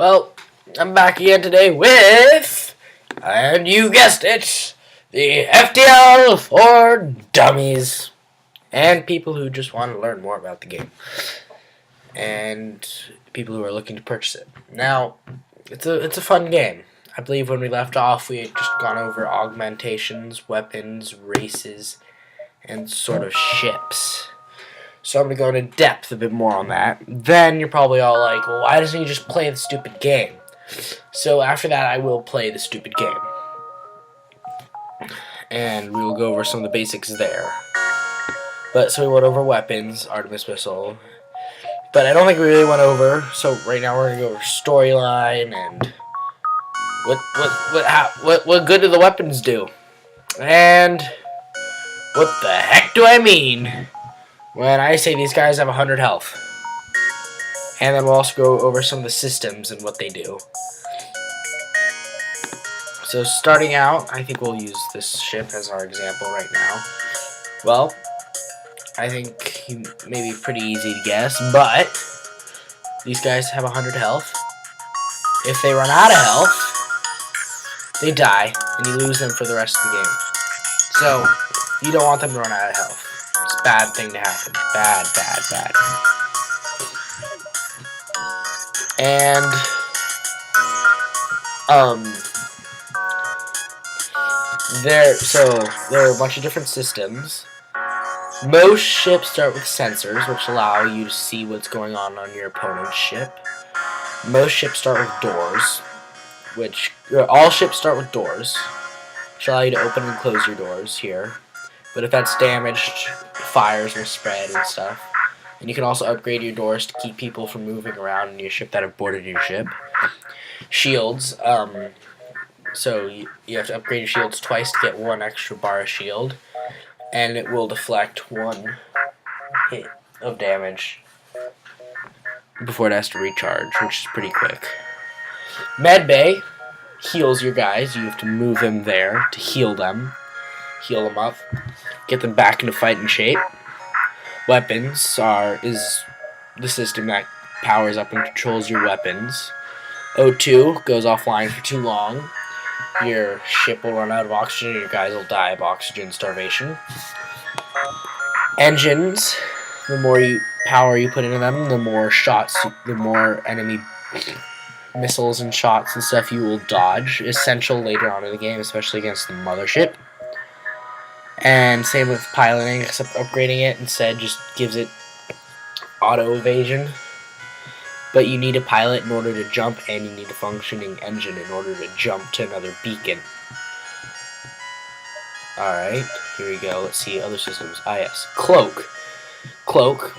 Well, I'm back again today with, and you guessed it, the FTL for dummies and people who just want to learn more about the game and people who are looking to purchase it. Now, it's a fun game. I believe when we left off, we had just gone over augmentations, weapons, races, and sort of ships. So I'm going to go into depth a bit more on that. Then you're probably all like, well, why doesn't he just play the stupid game? So after that, I will play the stupid game. And we will go over some of the basics there. But so we went over weapons, Artemis missile. But I don't think we really went over. So right now we're going to go over storyline and what good do the weapons do? And what the heck do I mean when I say these guys have 100 health? And then we'll also go over some of the systems and what they do. So starting out, I think we'll use this ship as our example right now. Well, I think he may be pretty easy to guess, but these guys have 100 health. If they run out of health, they die, and you lose them for the rest of the game. So, you don't want them to run out of health. It's a bad thing to happen. Bad, bad, bad. And, there are a bunch of different systems. Most ships start with sensors, which allow you to see what's going on your opponent's ship. Most ships start with doors, all ships start with doors, which allow you to open and close your doors here. But if that's damaged, fires will spread and stuff. And you can also upgrade your doors to keep people from moving around in your ship that have boarded your ship. Shields, so you have to upgrade your shields twice to get one extra bar of shield. And it will deflect one hit of damage before it has to recharge, which is pretty quick. Medbay heals your guys. You have to move them there to heal them up, get them back into fighting shape. Weapons is the system that powers up and controls your weapons. O2 goes offline for too long. Your ship will run out of oxygen and your guys will die of oxygen starvation. Engines, the more power you put into them, the more enemy missiles and shots and stuff you will dodge. Essential later on in the game, especially against the mothership. And same with piloting, except upgrading it instead just gives it auto evasion. But you need a pilot in order to jump, and you need a functioning engine in order to jump to another beacon. Alright, here we go. Let's see other systems. Yes. Cloak. Cloak,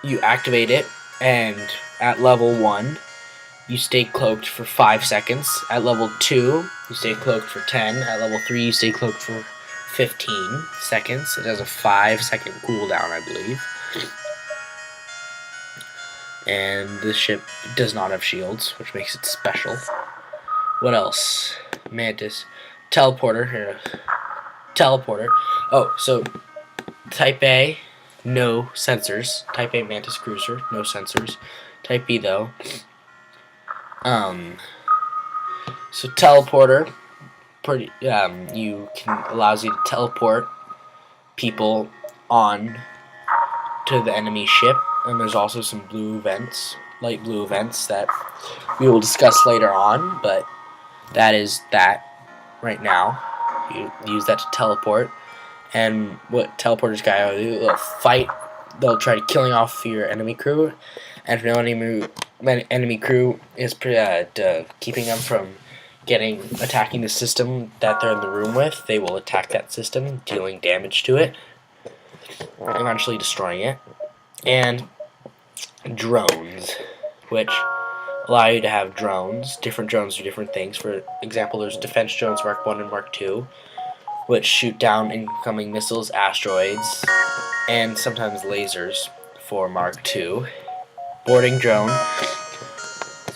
you activate it, and at level 1, you stay cloaked for 5 seconds. At level 2, you stay cloaked for 10. At level 3, you stay cloaked for 15 seconds. It has a 5-second cooldown, I believe. And this ship does not have shields, which makes it special. What else? Mantis. Teleporter. Here. Teleporter. Oh, so Type A, no sensors. Type A Mantis Cruiser, no sensors. Type B, though. So Teleporter, allows you to teleport people on to the enemy ship. And there's also some blue vents, light blue vents that we will discuss later on, but that is that right now. You use that to teleport, and what teleporters guy will do, they'll fight, they'll try to killing off your enemy crew, and if no enemy crew is keeping them from attacking the system that they're in the room with, they will attack that system, dealing damage to it, eventually destroying it. And drones, which allow you to have drones. Different drones do different things. For example, there's defense drones Mark 1 and Mark 2, which shoot down incoming missiles, asteroids, and sometimes lasers for Mark 2. Boarding drone.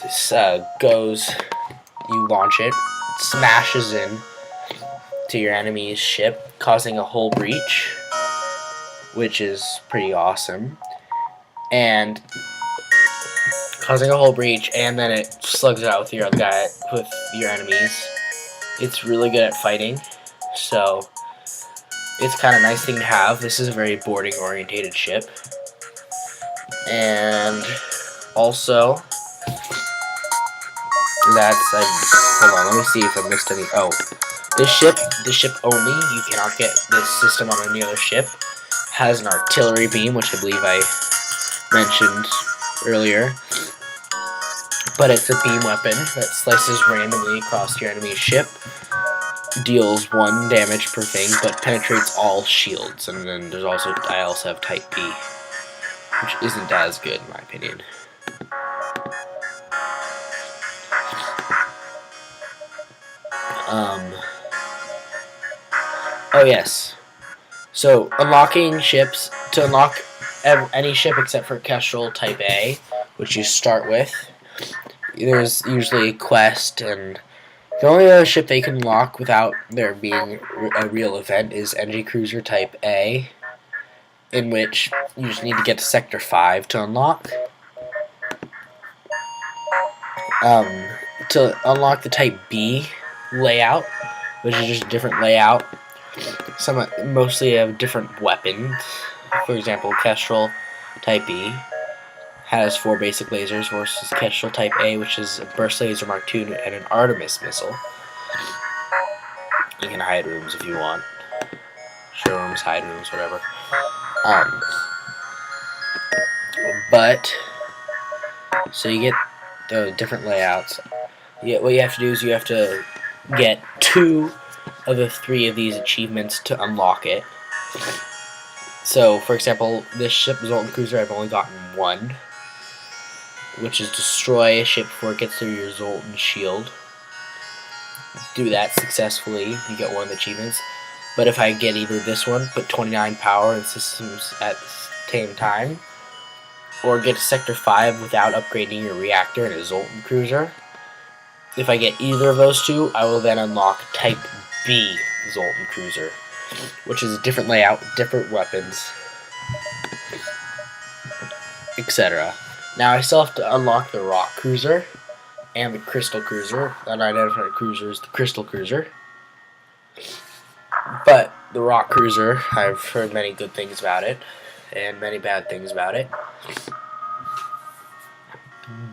This you launch it, smashes in to your enemy's ship, causing a hull breach, which is pretty awesome. And causing a hull breach, and then it slugs it out with your other guy, with your enemies. It's really good at fighting, so it's kind of nice thing to have. This is a very boarding orientated ship, and also hold on, let me see if I missed any. Oh, this ship only. You cannot get this system on any other ship. Has an artillery beam, which I believe I mentioned earlier. But it's a beam weapon that slices randomly across your enemy's ship. Deals 1 damage per thing, but penetrates all shields. And then I also have Type B, which isn't as good in my opinion. Oh yes. So unlocking ships, to unlock any ship except for Kestrel Type A, which you start with, there's usually a quest, and the only other ship they can unlock without there being a real event is NG Cruiser Type A, in which you just need to get to Sector 5 to unlock. To unlock the Type B layout, which is just a different layout, mostly have different weapons. For example, Kestrel Type B has 4 basic lasers versus Kestrel Type A, which is a burst laser Mark II and an Artemis missile. You can hide rooms if you want. Showrooms, hide rooms, whatever. So you get the different layouts. What you have to do is you have to get 2 of the 3 of these achievements to unlock it. So, for example, this ship, Zoltan Cruiser, I've only gotten 1, which is destroy a ship before it gets through your Zoltan shield. Do that successfully, you get 1 of the achievements. But if I get either this one, put 29 power in systems at the same time, or get to Sector 5 without upgrading your reactor in a Zoltan Cruiser, if I get either of those 2, I will then unlock Type B Zoltan Cruiser, which is a different layout, different weapons, etc. Now I still have to unlock the Rock Cruiser and the Crystal Cruiser. Unidentified cruiser is the Crystal Cruiser. But the Rock Cruiser, I've heard many good things about it, and many bad things about it.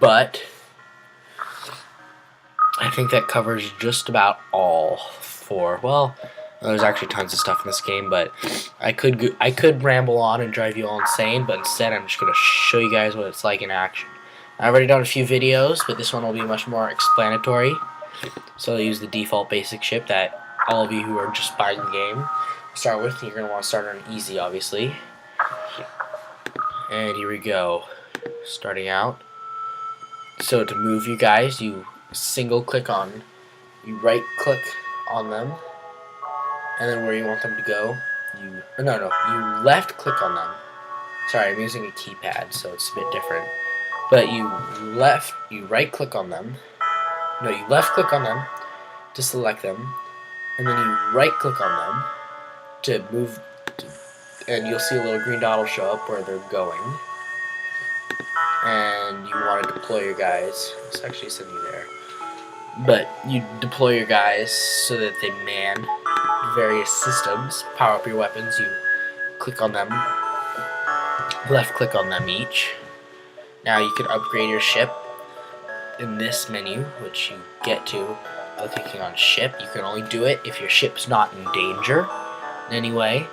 But I think that covers just about all 4. Well, there's actually tons of stuff in this game, but I could ramble on and drive you all insane, but instead I'm just going to show you guys what it's like in action. I've already done a few videos, but this one will be much more explanatory. So I'll use the default basic ship that all of you who are just buying the game start with. You're going to want to start on easy, obviously. And here we go. Starting out. So to move you guys, you right click on them, and then where you want them to go, you left click on them. Sorry, I'm using a keypad, so it's a bit different. But you right click on them. No, you left click on them to select them, and then you right click on them to move, and you'll see a little green dot will show up where they're going. And you want to deploy your guys. It's actually sitting there. But you deploy your guys so that they man various systems. Power up your weapons. You click on them. Left click on them each. Now you can upgrade your ship in this menu, which you get to by clicking on ship. You can only do it if your ship's not in danger in any way.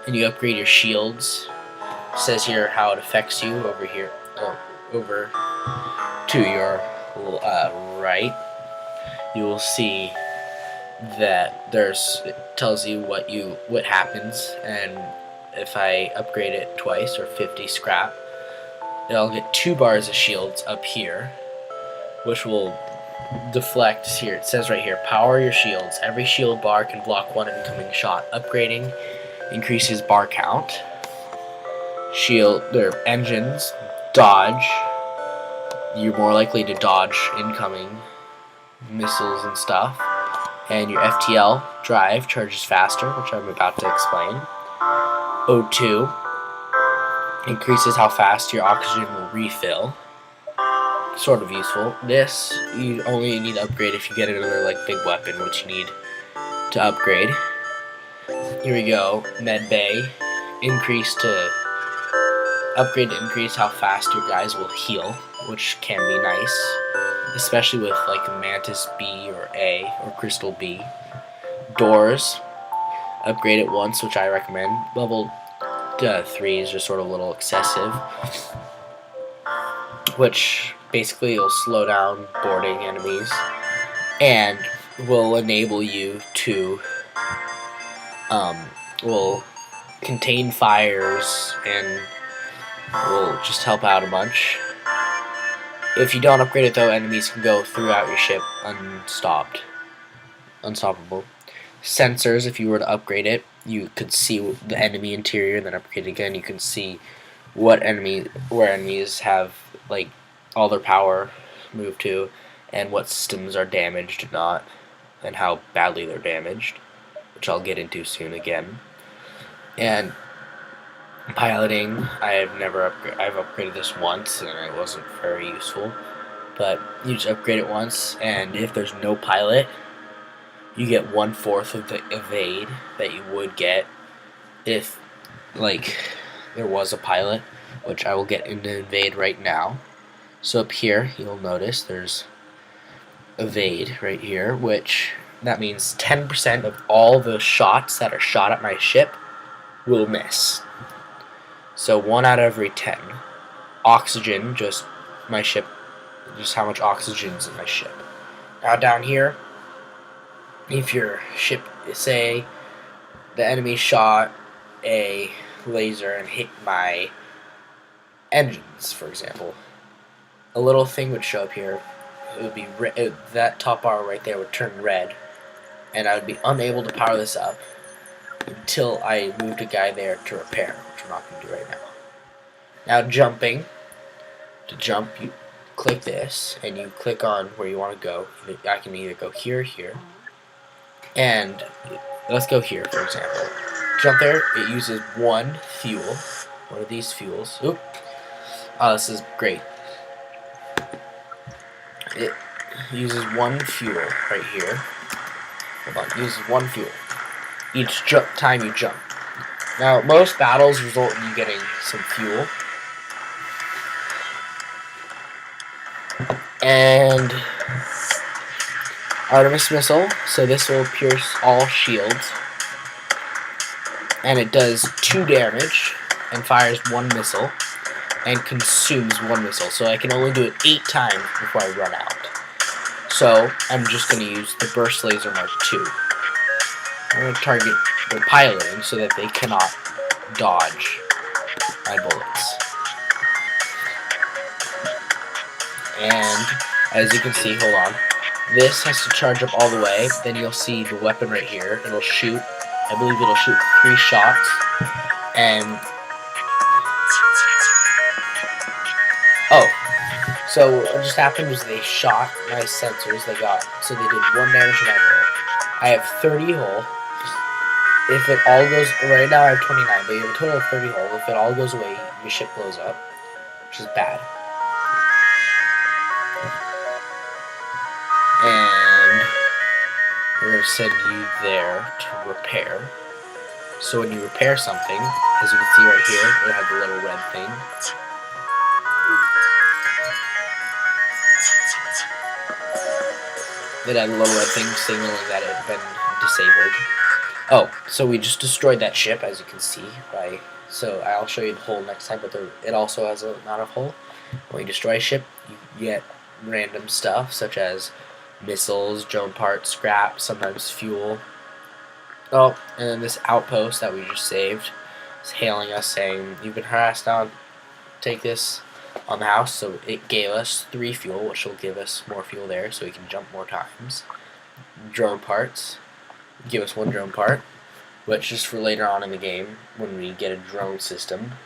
And you upgrade your shields. It says here how it affects you over here. Over to your right, you will see that it tells you what happens, and if I upgrade it twice or 50 scrap, I'll get 2 bars of shields up here, which will deflect. Here it says right here, power your shields. Every shield bar can block 1 incoming shot. Upgrading increases bar count. Their engines dodge. You're more likely to dodge incoming missiles and stuff. And your FTL drive charges faster, which I'm about to explain. O2 increases how fast your oxygen will refill. sort of useful. This you only need to upgrade if you get another like big weapon, which you need to upgrade. Here we go. Med Bay. Upgrade to increase how fast your guys will heal, which can be nice, especially with like Mantis B or A or Crystal B. Doors. Upgrade it once, which I recommend. Level 3 is just sort of a little excessive, which basically will slow down boarding enemies and will enable you to will contain fires and will just help out a bunch. If you don't upgrade it though, enemies can go throughout your ship unstoppable. Sensors, if you were to upgrade it, you could see the enemy interior, then upgrade it again. You can see where enemies have like all their power moved to, and what systems are damaged or not, and how badly they're damaged, which I'll get into soon again. And piloting, I've upgraded this once, and it wasn't very useful. But you just upgrade it once, and if there's no pilot, you get 1/4 of the evade that you would get if, like, there was a pilot, which I will get into evade right now. So up here, you'll notice there's evade right here, which that means 10% of all the shots that are shot at my ship will miss. So 1 out of every 10. Oxygen, just how much oxygen's in my ship. Now down here, if your ship, say, the enemy shot a laser and hit my engines, for example, a little thing would show up here. It would be that top bar right there would turn red, and I would be unable to power this up until I moved a guy there to repair, which I'm not going to do right now. Now jumping. To jump, you click this, and you click on where you want to go. I can either go here or here. And let's go here, for example. Jump there. It uses one of these fuels. Oop. Oh, this is great. It uses one fuel right here. Hold on. It uses one fuel each time you jump. Now, most battles result in you getting some fuel. And Artemis missile, so this will pierce all shields, and it does 2 damage and fires 1 missile and consumes 1 missile, so I can only do it 8 times before I run out. So I'm just going to use the burst laser Mark II. I'm going to target the piloting so that they cannot dodge my bullets. And as you can see, hold on, this has to charge up all the way. Then you'll see the weapon right here. It'll shoot. I believe it'll shoot 3 shots. And so what just happened was they shot my sensors. They did 1 damage to my hull. I have 30 hull. If it all goes right now, I have 29, but you have a total of 30 hull. If it all goes away, your ship blows up, which is bad. And we're going to send you there to repair. So when you repair something, as you can see right here, it'll have the little red thing. It had a little red thing signaling that it had been disabled. Oh, so we just destroyed that ship, as you can see. So I'll show you the hull next time, but it also has an amount of hull. When you destroy a ship, you get random stuff, such as missiles, drone parts, scrap, sometimes fuel. Oh, and then this outpost that we just saved is hailing us saying, "You've been harassed now, take this on the house." So it gave us 3 fuel, which will give us more fuel there so we can jump more times. Drone parts, give us 1 drone part, which is for later on in the game when we get a drone system,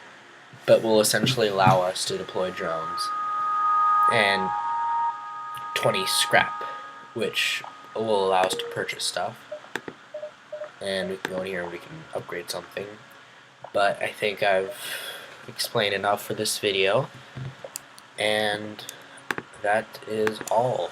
but will essentially allow us to deploy drones. And 20 scrap, which will allow us to purchase stuff. And we can go in here and we can upgrade something. But I think I've explained enough for this video. And that is all.